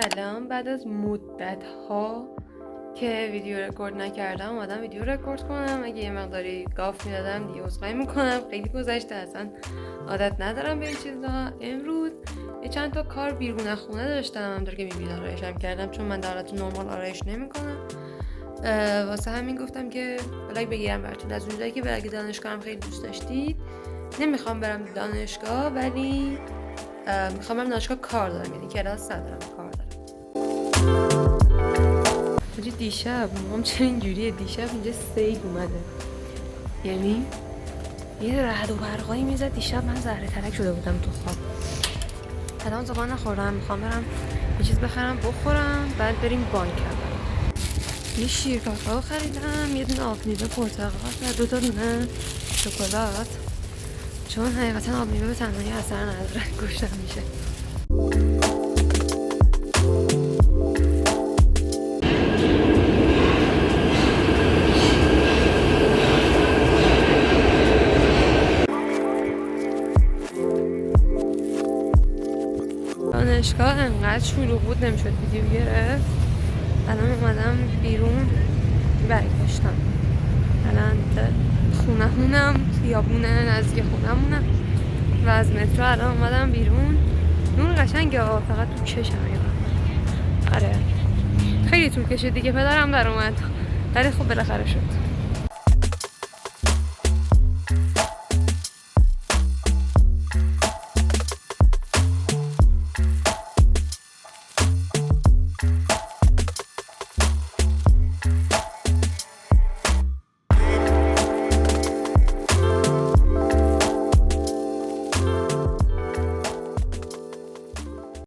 سلام. بعد از مدت ها که ویدیو رکورد نکردم اومدم ویدیو رکورد کنم. اگه یه مقداری گاف میدادم دیگه عذرخواهی میکنم، خیلی گذشته، اصلا عادت ندارم به این چیزا. امروز یه چند تا کار بیرون از خونه داشتم، همونطور که میبینید آرایشم کردم چون من در حالت نرمال آرایش نمیکنم. واسه همین گفتم که بلاگ بگیرم براتون. از اونجایی که بلاگ دانشگاهم خیلی دوست داشتید، نمیخوام برم دانشگاه ولی میخوام برم دانشگاه کار دارم، یعنی کلاس ندارم، کار دارم. دیشب مام چرا اینجوریه؟ دیشب اینجا سیل اومده، یعنی یه رعد و برقایی میزد. دیشب من زهره ترک شده بودم تو خواب. الان صبح نخورم، میخوام برم یه چیز بخرم بخورم، بعد بریم بانک. یه شیر کاکائو خریدم، یه دونه آب میوه پرتقال و 2 تا دونه شکلات، چون حقیقتا آب میوه به تنهایی اثر نداره، گوشتم میشه. دانشگاه انقدر شلوغ بود نمیشد ویدیو گرفت. الان اومدم بیرون برگشتم. الان خونمونم خیابونه نزدیک خونمونم و از مترو الان اومدم بیرون. نور قشنگه فقط تو چشم آره خیلی طول کشید دیگه. پدرم در اومد ولی خب بالاخره شد.